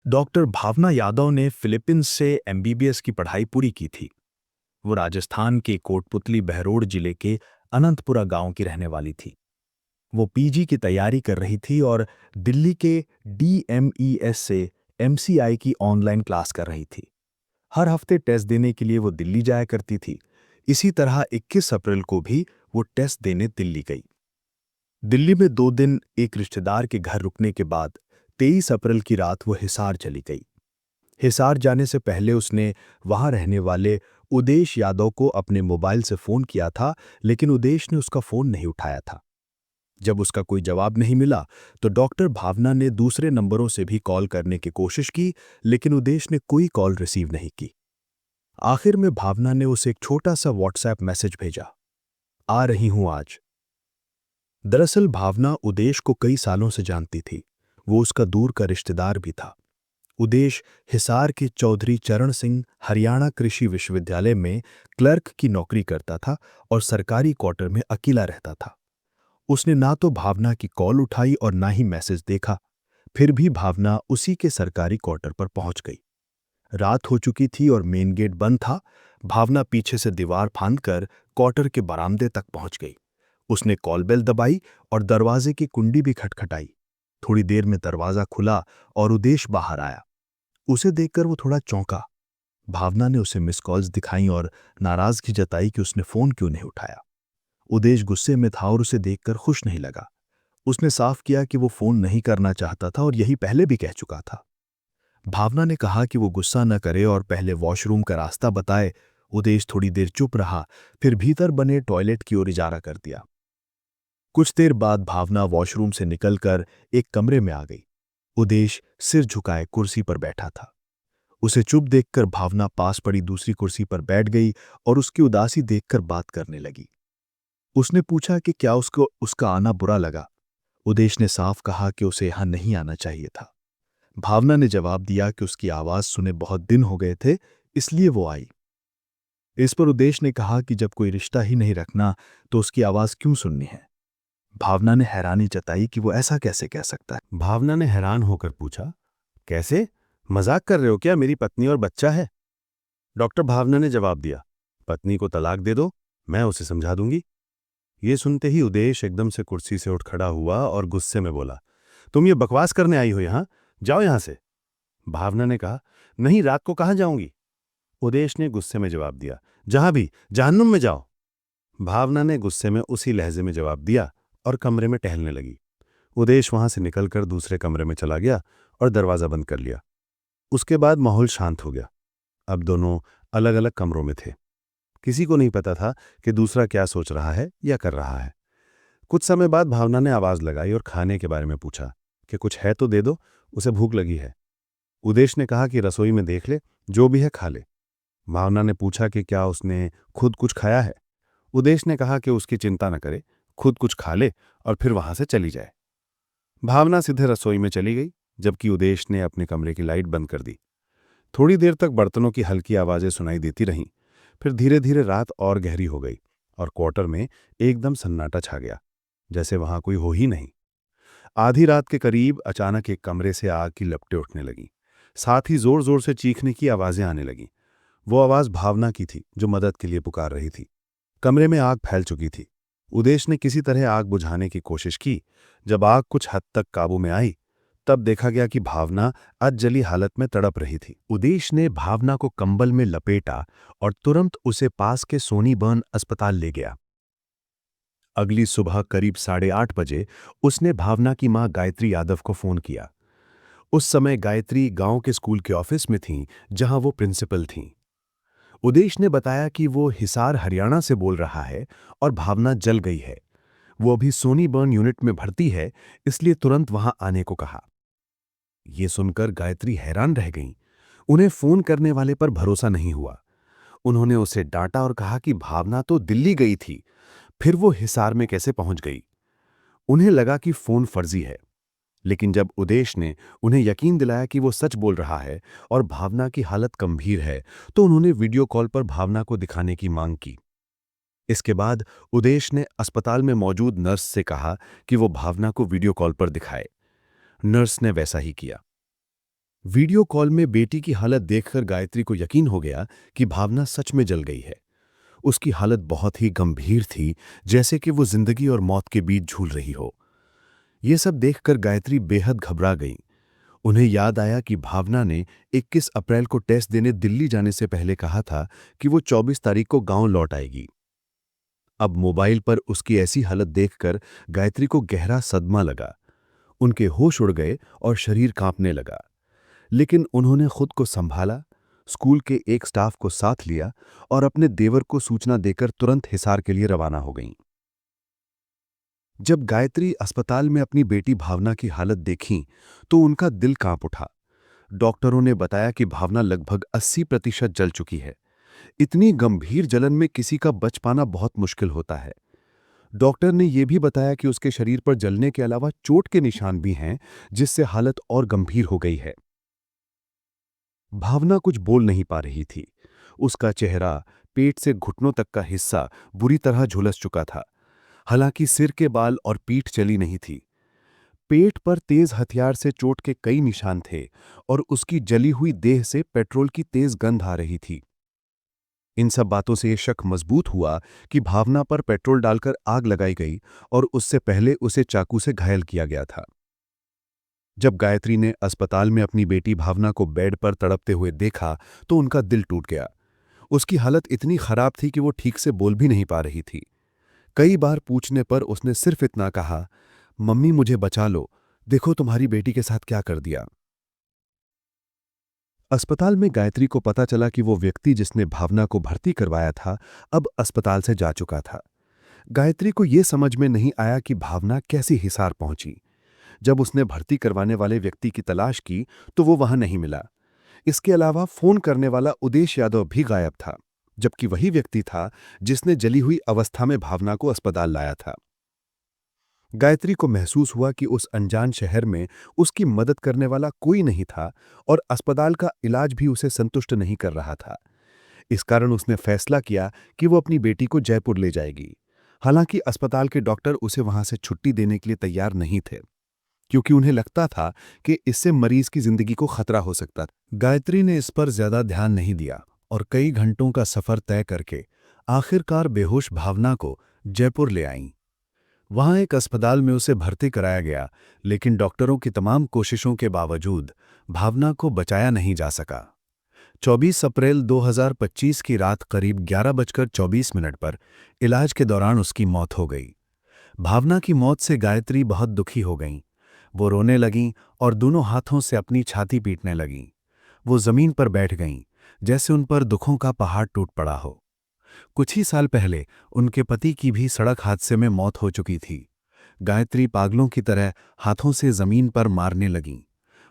Doctor भावना यादव ने Philippines से MBBS की पढ़ाई पूरी की थी। वो राजस्थान के कोटपुतली बहरोड जिले के अनंतपुरा गांव की रहने वाली थी। वो पीजी की तैयारी कर रही थी और दिल्ली के डीएमईएस से एमसीआई की ऑनलाइन क्लास कर रही थी। हर हफ्ते टेस्ट देने के लिए वो दिल्ली जाया करती थी। इसी तरह 21 अप्रैल को भी वो टेस्ट देने दिल्ली गई। दिल्ली में 2 दिन एक रिश्तेदार के घर रुकने के बाद 23 अप्रैल की रात वो हिसार चली गई। हिसार जाने से पहले उसने वहां रहने वाले उदेश यादव को अपने मोबाइल से फोन किया था, लेकिन उदेश ने उसका फोन नहीं उठाया था। जब उसका कोई जवाब नहीं मिला, तो डॉक्टर भावना ने दूसरे नंबरों से भी कॉल करने की कोशिश की, लेकिन उदेश ने कोई कॉल रिसीव नहीं की। आखिर में भावना ने उसे एक छोटा सा व्हाट्सएप मैसेज भेजा, आ रही हूं आज। दरअसल भावना उदेश को कई सालों से जानती थी। वो उसका दूर का रिश्तेदार भी था। उदेश हिसार के चौधरी चरण सिंह हरियाणा कृषि विश्वविद्यालय में क्लर्क की नौकरी करता था और सरकारी क्वार्टर में अकेला रहता था। उसने ना तो भावना की कॉल उठाई और ना ही मैसेज देखा। फिर भी भावना उसी के सरकारी क्वार्टर पर पहुंच गई। रात हो चुकी थी और मेन गेट बंद था। भावना पीछे से दीवार फांदकर क्वार्टर के बरामदे तक पहुंच गई। उसने कॉल बेल दबाई और दरवाजे की कुंडी भी खटखटाई। थोड़ी देर में दरवाजा खुला और उदेश बाहर आया। उसे देखकर वो थोड़ा चौंका। भावना ने उसे मिस कॉल्स दिखाई और नाराजगी जताई कि उसने फोन क्यों नहीं उठाया। उदेश गुस्से में था और उसे देखकर खुश नहीं लगा। उसने साफ किया कि वो फोन नहीं करना चाहता था और यही पहले भी कह चुका था। भावना ने कहा कि वो गुस्सा न करे और पहले वॉशरूम का रास्ता बताए। उदेश थोड़ी देर चुप रहा, फिर भीतर बने टॉयलेट की ओर इशारा कर दिया। कुछ देर बाद भावना वॉशरूम से निकलकर एक कमरे में आ गई। उदेश सिर झुकाए कुर्सी पर बैठा था। उसे चुप देखकर भावना पास पड़ी दूसरी कुर्सी पर बैठ गई और उसकी उदासी देखकर बात करने लगी। उसने पूछा कि क्या उसको उसका आना बुरा लगा। उदेश ने साफ कहा कि उसे यहां नहीं आना चाहिए था। भावना ने जवाब दिया कि उसकी आवाज सुने बहुत दिन हो गए थे, इसलिए वो आई। इस पर उदेश ने कहा कि जब कोई रिश्ता ही नहीं रखना तो उसकी आवाज क्यों सुननी है। भावना ने हैरानी जताई कि वो ऐसा कैसे कह सकता है। भावना ने हैरान होकर पूछा, कैसे? मजाक कर रहे हो क्या? मेरी पत्नी और बच्चा है। डॉक्टर भावना ने जवाब दिया, पत्नी को तलाक दे दो, मैं उसे समझा दूंगी। ये सुनते ही उदेश एकदम से कुर्सी से उठ खड़ा हुआ और गुस्से में बोला, तुम ये बकवास करने आई हो यहां? जाओ यहां से। भावना ने कहा, नहीं, रात को कहां जाऊंगी? उदेश ने गुस्से में जवाब दिया, जहां भी, जहन्नुम में जाओ। भावना ने गुस्से में उसी लहजे में जवाब दिया और कमरे में टहलने लगी। उदेश वहां से निकलकर दूसरे कमरे में चला गया और दरवाजा बंद कर लिया। उसके बाद माहौल शांत हो गया। अब दोनों अलग अलग कमरों में थे। किसी को नहीं पता था कि दूसरा क्या सोच रहा है या कर रहा है। कुछ समय बाद भावना ने आवाज लगाई और खाने के बारे में पूछा कि कुछ है तो दे दो, उसे भूख लगी है। उदेश ने कहा कि रसोई में देख ले, जो भी है खा ले। भावना ने पूछा कि क्या उसने खुद कुछ खाया है। उदेश ने कहा कि उसकी चिंता न करे, खुद कुछ खा ले और फिर वहां से चली जाए। भावना सीधे रसोई में चली गई, जबकि उदेश ने अपने कमरे की लाइट बंद कर दी। थोड़ी देर तक बर्तनों की हल्की आवाजें सुनाई देती रहीं। फिर धीरे धीरे रात और गहरी हो गई और क्वार्टर में एकदम सन्नाटा छा गया, जैसे वहां कोई हो ही नहीं। आधी रात के करीब अचानक एक कमरे से आग की लपटें उठने लगीं। साथ ही जोर जोर से चीखने की आवाजें आने लगीं। वो आवाज भावना की थी, जो मदद के लिए पुकार रही थी। कमरे में आग फैल चुकी थी। उदेश ने किसी तरह आग बुझाने की कोशिश की। जब आग कुछ हद तक काबू में आई, तब देखा गया कि भावना अधजली हालत में तड़प रही थी। उदेश ने भावना को कंबल में लपेटा और तुरंत उसे पास के सोनीबर्न अस्पताल ले गया। अगली सुबह करीब 8:30 बजे उसने भावना की मां गायत्री यादव को फोन किया। उस समय गायत्री गांव के स्कूल के ऑफिस में थीं, जहां वो प्रिंसिपल थीं। उदेश ने बताया कि वो हिसार हरियाणा से बोल रहा है और भावना जल गई है। वो अभी सोनीबर्न यूनिट में भर्ती है, इसलिए तुरंत वहां आने को कहा। ये सुनकर गायत्री हैरान रह गईं। उन्हें फोन करने वाले पर भरोसा नहीं हुआ। उन्होंने उसे डांटा और कहा कि भावना तो दिल्ली गई थी, फिर वो हिसार में कैसे पहुंच गई। उन्हें लगा कि फोन फर्जी है, लेकिन जब उदेश ने उन्हें यकीन दिलाया कि वो सच बोल रहा है और भावना की हालत गंभीर है, तो उन्होंने वीडियो कॉल पर भावना को दिखाने की मांग की। इसके बाद उदेश ने अस्पताल में मौजूद नर्स से कहा कि वो भावना को वीडियो कॉल पर दिखाए। नर्स ने वैसा ही किया। वीडियो कॉल में बेटी की हालत देखकर गायत्री को यकीन हो गया कि भावना सच में जल गई है। उसकी हालत बहुत ही गंभीर थी, जैसे कि वो जिंदगी और मौत के बीच झूल रही हो। ये सब देखकर गायत्री बेहद घबरा गई। उन्हें याद आया कि भावना ने 21 अप्रैल को टेस्ट देने दिल्ली जाने से पहले कहा था कि वो 24 तारीख को गांव लौट आएगी। अब मोबाइल पर उसकी ऐसी हालत देखकर गायत्री को गहरा सदमा लगा। उनके होश उड़ गए और शरीर कांपने लगा। लेकिन उन्होंने खुद को संभाला, स्कूल के एक स्टाफ को साथ लिया और अपने देवर को सूचना देकर तुरंत हिसार के लिए रवाना हो गईं। जब गायत्री अस्पताल में अपनी बेटी भावना की हालत देखी तो उनका दिल कांप उठा। डॉक्टरों ने बताया कि भावना लगभग 80% जल चुकी है। इतनी गंभीर जलन में किसी का बच पाना बहुत मुश्किल होता है। डॉक्टर ने यह भी बताया कि उसके शरीर पर जलने के अलावा चोट के निशान भी हैं, जिससे हालत और गंभीर हो गई है। भावना कुछ बोल नहीं पा रही थी। उसका चेहरा, पेट से घुटनों तक का हिस्सा बुरी तरह झुलस चुका था। हालांकि सिर के बाल और पीठ चली नहीं थी। पेट पर तेज हथियार से चोट के कई निशान थे और उसकी जली हुई देह से पेट्रोल की तेज गंध आ रही थी। इन सब बातों से यह शक मजबूत हुआ कि भावना पर पेट्रोल डालकर आग लगाई गई और उससे पहले उसे चाकू से घायल किया गया था। जब गायत्री ने अस्पताल में अपनी बेटी भावना को बेड पर तड़पते हुए देखा तो उनका दिल टूट गया। उसकी हालत इतनी खराब थी कि वो ठीक से बोल भी नहीं पा रही थी। कई बार पूछने पर उसने सिर्फ इतना कहा, मम्मी मुझे बचा लो, देखो तुम्हारी बेटी के साथ क्या कर दिया। अस्पताल में गायत्री को पता चला कि वो व्यक्ति जिसने भावना को भर्ती करवाया था अब अस्पताल से जा चुका था। गायत्री को यह समझ में नहीं आया कि भावना कैसी हिसार पहुंची। जब उसने भर्ती करवाने वाले व्यक्ति की तलाश की तो वो वहां नहीं मिला। इसके अलावा फोन करने वाला उदेश यादव भी गायब था, जबकि वही व्यक्ति था जिसने जली हुई अवस्था में भावना को अस्पताल लाया था। गायत्री को महसूस हुआ कि उस अनजान शहर में उसकी मदद करने वाला कोई नहीं था और अस्पताल का इलाज भी उसे संतुष्ट नहीं कर रहा था। इस कारण उसने फैसला किया कि वो अपनी बेटी को जयपुर ले जाएगी। हालांकि अस्पताल के डॉक्टर उसे वहां से छुट्टी देने के लिए तैयार नहीं थे, क्योंकि उन्हें लगता था कि इससे मरीज की जिंदगी को खतरा हो सकता था। गायत्री ने इस पर ज्यादा ध्यान नहीं दिया और कई घंटों का सफर तय करके आखिरकार बेहोश भावना को जयपुर ले आईं। वहां एक अस्पताल में उसे भर्ती कराया गया, लेकिन डॉक्टरों की तमाम कोशिशों के बावजूद भावना को बचाया नहीं जा सका। 24 अप्रैल 2025 की रात करीब 11:24 पर इलाज के दौरान उसकी मौत हो गई। भावना की मौत से गायत्री बहुत दुखी हो गईं। वो रोने लगीं और दोनों हाथों से अपनी छाती पीटने लगीं। वो जमीन पर बैठ गईं, जैसे उन पर दुखों का पहाड़ टूट पड़ा हो। कुछ ही साल पहले उनके पति की भी सड़क हादसे में मौत हो चुकी थी। गायत्री पागलों की तरह हाथों से जमीन पर मारने लगीं।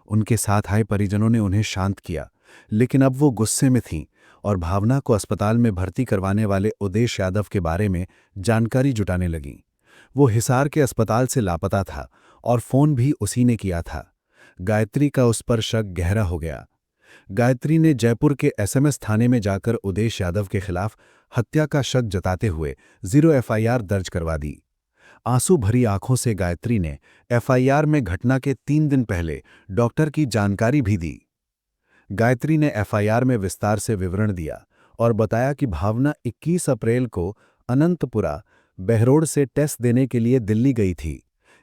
उनके साथ आए परिजनों ने उन्हें शांत किया, लेकिन अब वो गुस्से में थीं और भावना को अस्पताल में भर्ती करवाने वाले उदेश यादव के बारे में जानकारी जुटाने लगीं। वो हिसार के अस्पताल से लापता था और फोन भी उसी ने किया था। गायत्री का उस पर शक गहरा हो गया। गायत्री ने जयपुर के एसएमएस थाने में जाकर उदेश यादव के खिलाफ हत्या का शक जताते हुए 0 एफआईआर दर्ज करवा दी। आंसू भरी आंखों से गायत्री ने एफआईआर में घटना के 3 दिन पहले डॉक्टर की जानकारी भी दी। गायत्री ने एफआईआर में विस्तार से विवरण दिया और बताया कि भावना 21 अप्रैल को अनंतपुरा, बहरोड से टेस्ट देने के लिए दिल्ली गई थी।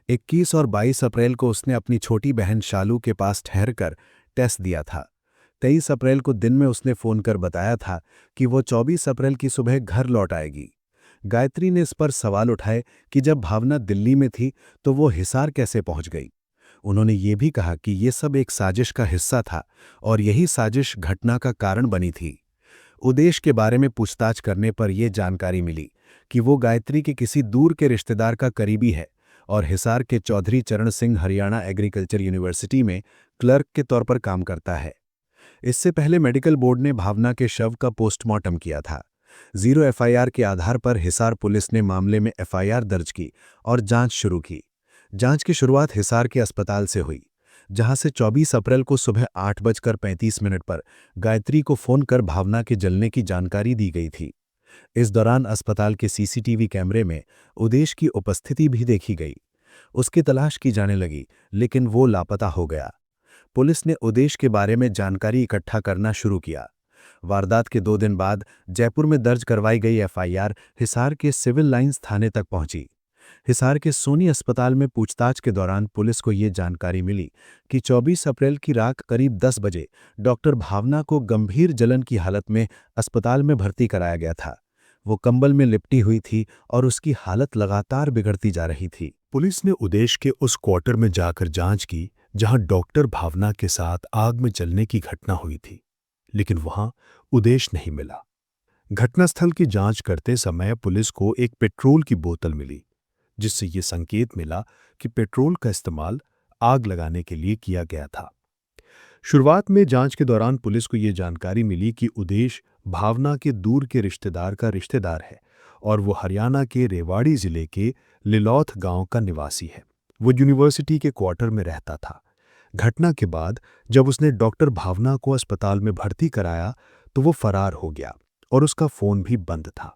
21 और 22 अप्रैल को उसने अपनी छोटी बहन शालू के पास ठहरकर टेस्ट दिया था। 23 अप्रैल को दिन में उसने फोन कर बताया था कि वो 24 अप्रैल की सुबह घर लौट आएगी। गायत्री ने इस पर सवाल उठाए कि जब भावना दिल्ली में थी तो वो हिसार कैसे पहुंच गई। उन्होंने ये भी कहा कि ये सब एक साजिश का हिस्सा था और यही साजिश घटना का कारण बनी थी। उदेश के बारे में पूछताछ करने पर यह जानकारी मिली कि वो गायत्री के किसी दूर के रिश्तेदार का करीबी है और हिसार के चौधरी चरण सिंह हरियाणा एग्रीकल्चर यूनिवर्सिटी में क्लर्क के तौर पर काम करता है। इससे पहले मेडिकल बोर्ड ने भावना के शव का पोस्टमार्टम किया था। 0 एफआईआर के आधार पर हिसार पुलिस ने मामले में एफआईआर दर्ज की और जांच शुरू की। जांच की शुरुआत हिसार के अस्पताल से हुई, जहां से 24 अप्रैल को सुबह 8:35 पर गायत्री को फोन कर भावना के जलने की जानकारी दी गई थी। इस दौरान अस्पताल के सीसीटीवी कैमरे में उदेश की उपस्थिति भी देखी गई। उसकी तलाश की जाने लगी, लेकिन वो लापता हो गया। पुलिस ने उदेश के बारे में जानकारी इकट्ठा करना शुरू किया। वारदात के 2 दिन बाद जयपुर में दर्ज करवाई गई एफआईआर हिसार के सिविल लाइंस थाने तक पहुंची। हिसार के सोनी अस्पताल में पूछताछ के दौरान पुलिस को ये जानकारी मिली कि 24 अप्रैल की रात करीब 10 बजे डॉक्टर भावना को गंभीर जलन की हालत में अस्पताल में भर्ती कराया गया था। वो कंबल में लिपटी हुई थी और उसकी हालत लगातार बिगड़ती जा रही थी। पुलिस ने उदेश के उस क्वार्टर में जाकर जांच की जहां डॉक्टर भावना के साथ आग में जलने की घटना हुई थी, लेकिन वहां उदेश नहीं मिला। घटनास्थल की जांच करते समय पुलिस को एक पेट्रोल की बोतल मिली, जिससे ये संकेत मिला कि पेट्रोल का इस्तेमाल आग लगाने के लिए किया गया था। शुरुआत में जांच के दौरान पुलिस को ये जानकारी मिली कि उदेश भावना के दूर के रिश्तेदार का रिश्तेदार है और वो हरियाणा के रेवाड़ी जिले के लिलौथ गांव का निवासी है। वो यूनिवर्सिटी के क्वार्टर में रहता था। घटना के बाद जब उसने डॉक्टर भावना को अस्पताल में भर्ती कराया तो वो फरार हो गया और उसका फोन भी बंद था।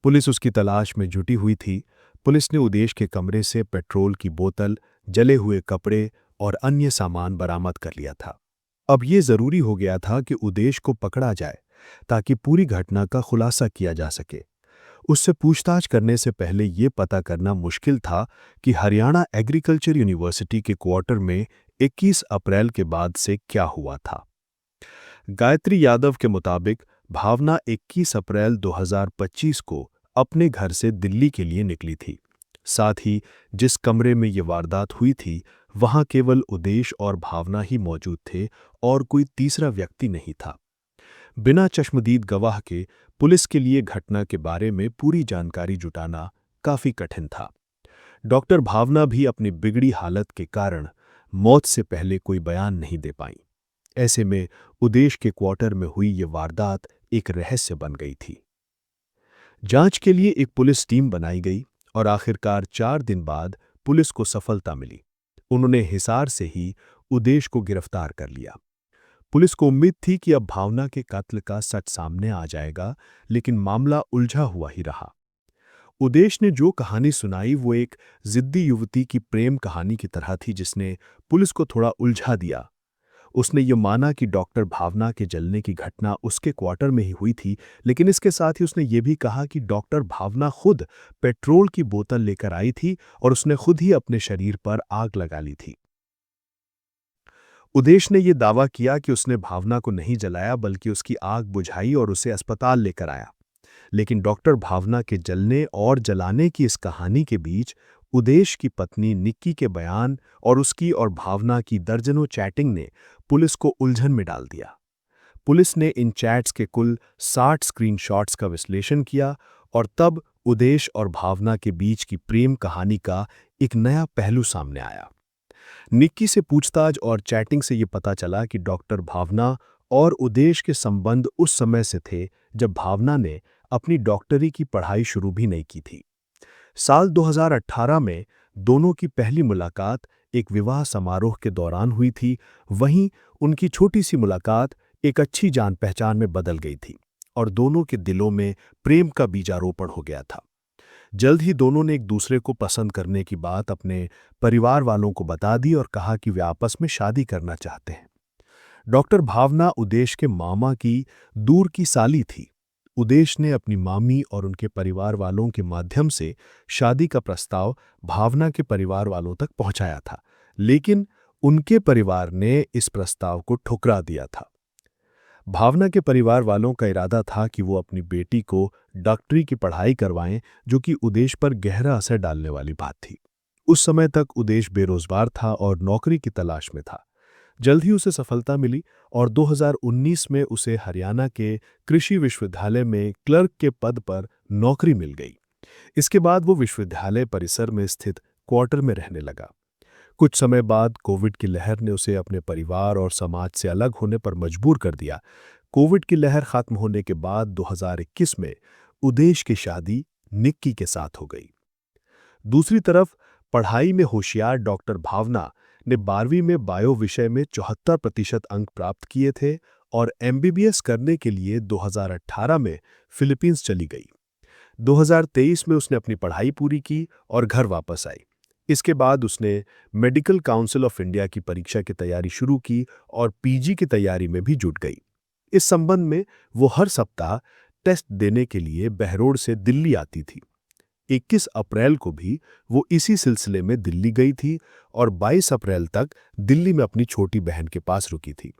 पुलिस उसकी तलाश में जुटी हुई थी। पुलिस ने उदेश के कमरे से पेट्रोल की बोतल, जले हुए कपड़े और अन्य सामान बरामद कर लिया था। अब ये जरूरी हो गया था कि उदेश को पकड़ा जाए ताकि पूरी घटना का खुलासा किया जा सके। उससे पूछताछ करने से पहले ये पता करना मुश्किल था कि हरियाणा एग्रीकल्चर यूनिवर्सिटी के क्वार्टर में 21 अप्रैल के बाद से क्या हुआ था। गायत्री यादव के मुताबिक भावना 21 अप्रैल 2025 को अपने घर से दिल्ली के लिए निकली थी। साथ ही जिस कमरे में ये वारदात हुई थी वहां केवल उदेश और भावना ही मौजूद थे और कोई तीसरा व्यक्ति नहीं था। बिना चश्मदीद गवाह के पुलिस के लिए घटना के बारे में पूरी जानकारी जुटाना काफी कठिन था। डॉक्टर भावना भी अपनी बिगड़ी हालत के कारण मौत से पहले कोई बयान नहीं दे पाईं। ऐसे में उदेश के क्वार्टर में हुई ये वारदात एक रहस्य बन गई थी। जांच के लिए एक पुलिस टीम बनाई गई और आखिरकार 4 दिन बाद पुलिस को सफलता मिली। उन्होंने हिसार से ही उदेश को गिरफ्तार कर लिया। पुलिस को उम्मीद थी कि अब भावना के कत्ल का सच सामने आ जाएगा, लेकिन मामला उलझा हुआ ही रहा। उदेश ने जो कहानी सुनाई वो एक जिद्दी युवती की प्रेम कहानी की तरह थी जिसने पुलिस को थोड़ा उलझा दिया। उसने ये माना कि डॉक्टर भावना के जलने की घटना उसके क्वार्टर में ही हुई थी, लेकिन इसके साथ ही उसने ये भी कहा कि डॉक्टर भावना खुद पेट्रोल की बोतल लेकर आई थी और उसने खुद ही अपने शरीर पर आग लगा ली थी। उदेश ने यह दावा किया कि उसने भावना को नहीं जलाया बल्कि उसकी आग बुझाई और उसे अस्पताल लेकर आया। लेकिन डॉक्टर भावना के जलने और जलाने की इस कहानी के बीच उदेश की पत्नी निक्की के बयान और उसकी और भावना की दर्जनों चैटिंग ने पुलिस को उलझन में डाल दिया। पुलिस ने इन चैट्स के कुल 60 स्क्रीनशॉट्स का विश्लेषण किया और तब उदेश और भावना के बीच की प्रेम कहानी का एक नया पहलू सामने आया। निक्की से पूछताछ और चैटिंग से ये पता चला कि डॉक्टर भावना और उदेश के संबंध उस समय से थे जब भावना ने अपनी डॉक्टरी की पढ़ाई शुरू भी नहीं की थी। साल 2018 में दोनों की पहली मुलाकात एक विवाह समारोह के दौरान हुई थी। वहीं उनकी छोटी सी मुलाकात एक अच्छी जान पहचान में बदल गई थी और दोनों के दिलों में प्रेम का बीजारोपण हो गया था। जल्द ही दोनों ने एक दूसरे को पसंद करने की बात अपने परिवार वालों को बता दी और कहा कि वे आपस में शादी करना चाहते हैं। डॉक्टर भावना उदेश के मामा की दूर की साली थी। उदेश ने अपनी मामी और उनके परिवार वालों के माध्यम से शादी का प्रस्ताव भावना के परिवार वालों तक पहुंचाया था, लेकिन उनके परिवार ने इस प्रस्ताव को ठुकरा दिया था। भावना के परिवार वालों का इरादा था कि वो अपनी बेटी को डॉक्टरी की पढ़ाई करवाएं, जो कि उदेश पर गहरा असर डालने वाली बात थी। उस समय तक उदेश बेरोजगार था और नौकरी की तलाश में था। जल्द ही उसे सफलता मिली और 2019 में उसे हरियाणा के कृषि विश्वविद्यालय में क्लर्क के पद पर नौकरी मिल गई। इसके बाद वो विश्वविद्यालय परिसर में स्थित क्वार्टर में रहने लगा। कुछ समय बाद कोविड की लहर ने उसे अपने परिवार और समाज से अलग होने पर मजबूर कर दिया। कोविड की लहर खत्म होने के बाद 2021 में उदेश की शादी निक्की के साथ हो गई। दूसरी तरफ पढ़ाई में होशियार डॉक्टर भावना ने 12वीं में बायो विषय में 74% अंक प्राप्त किए थे और एमबीबीएस करने के लिए 2018 में फिलीपींस चली गई। 2023 में उसने अपनी पढ़ाई पूरी की और घर वापस आई। इसके बाद उसने मेडिकल काउंसिल ऑफ इंडिया की परीक्षा की तैयारी शुरू की और पीजी की तैयारी में भी जुट गई। इस संबंध में वो हर सप्ताह टेस्ट देने के लिए बहरोड़ से दिल्ली आती थी। 21 अप्रैल को भी वो इसी सिलसिले में दिल्ली गई थी और 22 अप्रैल तक दिल्ली में अपनी छोटी बहन के पास रुकी थी।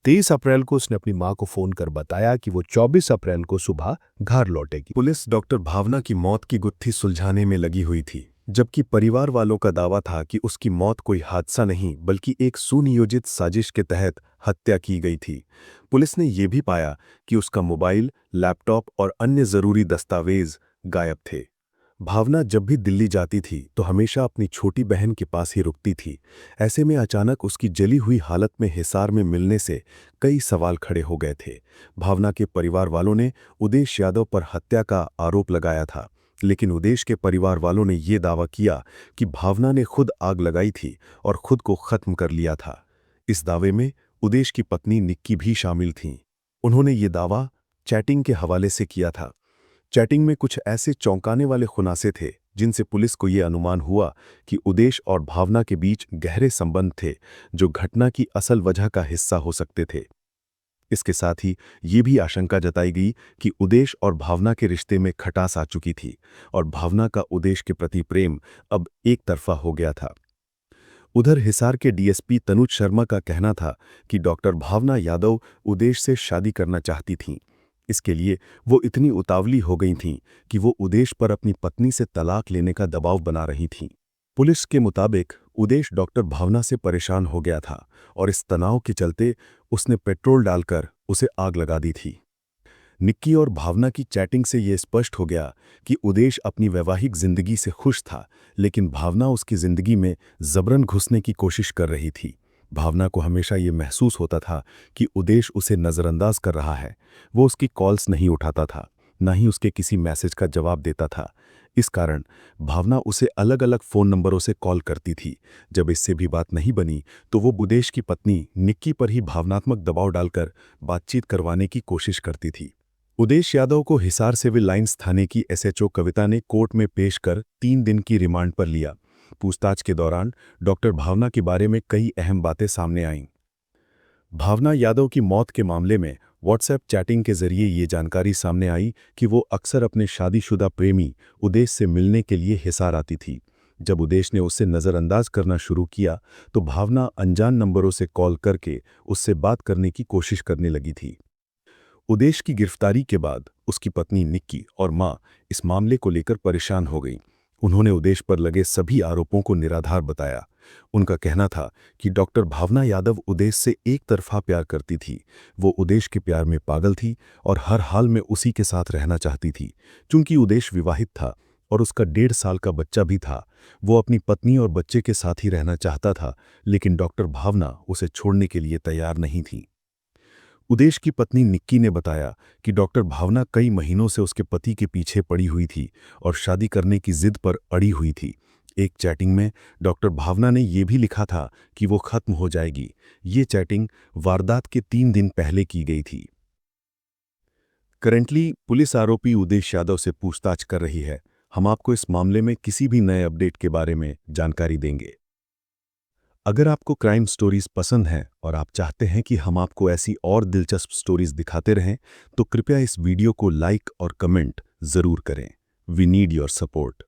23 अप्रैल को उसने अपनी मां को फोन कर बताया कि वो 24 अप्रैल को सुबह घर लौटेगी। पुलिस डॉक्टर भावना की मौत की गुत्थी सुलझाने में लगी हुई थी, जबकि परिवार वालों का दावा था कि उसकी मौत कोई हादसा नहीं बल्कि एक सुनियोजित साजिश के तहत हत्या की गई थी। पुलिस ने यह भी पाया कि उसका मोबाइल, लैपटॉप और अन्य जरूरी दस्तावेज गायब थे। भावना जब भी दिल्ली जाती थी तो हमेशा अपनी छोटी बहन के पास ही रुकती थी। ऐसे में अचानक उसकी जली हुई हालत में हिसार में मिलने से कई सवाल खड़े हो गए थे। भावना के परिवार वालों ने उदेश यादव पर हत्या का आरोप लगाया था, लेकिन उदेश के परिवार वालों ने ये दावा किया कि भावना ने खुद आग लगाई थी और खुद को खत्म कर लिया था। इस दावे में उदेश की पत्नी निक्की भी शामिल थीं। उन्होंने ये दावा चैटिंग के हवाले से किया था। चैटिंग में कुछ ऐसे चौंकाने वाले खुलासे थे जिनसे पुलिस को यह अनुमान हुआ कि उदेश और भावना के बीच गहरे संबंध थे, जो घटना की असल वजह का हिस्सा हो सकते थे। इसके साथ ही ये भी आशंका जताई गई कि उदेश और भावना के रिश्ते में खटास आ चुकी थी और भावना का उदेश के प्रति प्रेम अब एक तरफा हो गया था। उधर हिसार के डीएसपी तनुज शर्मा का कहना था कि डॉक्टर भावना यादव उदेश से शादी करना चाहती थीं। इसके लिए वो इतनी उतावली हो गई थीं कि वो उदेश पर अपनी पत्नी से तलाक लेने का दबाव बना रही थीं। पुलिस के मुताबिक उदेश डॉक्टर भावना से परेशान हो गया था और इस तनाव के चलते उसने पेट्रोल डालकर उसे आग लगा दी थी। निक्की और भावना की चैटिंग से यह स्पष्ट हो गया कि उदेश अपनी वैवाहिक जिंदगी से खुश था, लेकिन भावना उसकी जिंदगी में जबरन घुसने की कोशिश कर रही थी। भावना को हमेशा ये महसूस होता था कि उदेश उसे नज़रअंदाज कर रहा है। वो उसकी कॉल्स नहीं उठाता था, न ही उसके किसी मैसेज का जवाब देता था। इस कारण भावना उसे अलग अलग फ़ोन नंबरों से कॉल करती थी। जब इससे भी बात नहीं बनी तो वो उदेश की पत्नी निक्की पर ही भावनात्मक दबाव डालकर बातचीत करवाने की कोशिश करती थी। उदेश यादव को हिसार सिविल लाइंस थाने की एसएचओ कविता ने कोर्ट में पेश कर 3 दिन की रिमांड पर लिया। पूछताछ के दौरान डॉक्टर भावना के बारे में कई अहम बातें सामने आईं। भावना यादव की मौत के मामले में व्हाट्सएप चैटिंग के जरिए ये जानकारी सामने आई कि वो अक्सर अपने शादीशुदा प्रेमी उदेश से मिलने के लिए हिसार आती थी। जब उदेश ने उससे नज़रअंदाज करना शुरू किया तो भावना अनजान नंबरों से कॉल करके उससे बात करने की कोशिश करने लगी थी। उदेश की गिरफ्तारी के बाद उसकी पत्नी निक्की और मां इस मामले को लेकर परेशान हो गईं। उन्होंने उदेश पर लगे सभी आरोपों को निराधार बताया। उनका कहना था कि डॉक्टर भावना यादव उदेश से एक तरफा प्यार करती थी। वो उदेश के प्यार में पागल थी और हर हाल में उसी के साथ रहना चाहती थी। चूंकि उदेश विवाहित था और उसका 1.5 साल का बच्चा भी था, वो अपनी पत्नी और बच्चे के साथ ही रहना चाहता था, लेकिन डॉक्टर भावना उसे छोड़ने के लिए तैयार नहीं थी। उदेश की पत्नी निक्की ने बताया कि डॉक्टर भावना कई महीनों से उसके पति के पीछे पड़ी हुई थी और शादी करने की जिद पर अड़ी हुई थी। एक चैटिंग में डॉक्टर भावना ने यह भी लिखा था कि वो खत्म हो जाएगी। ये चैटिंग वारदात के 3 दिन पहले की गई थी। करंटली पुलिस आरोपी उदेश यादव से पूछताछ कर रही है। हम आपको इस मामले में किसी भी नए अपडेट के बारे में जानकारी देंगे। अगर आपको क्राइम स्टोरीज पसंद हैं और आप चाहते हैं कि हम आपको ऐसी और दिलचस्प स्टोरीज दिखाते रहें, तो कृपया इस वीडियो को लाइक और कमेंट जरूर करें। We need your support.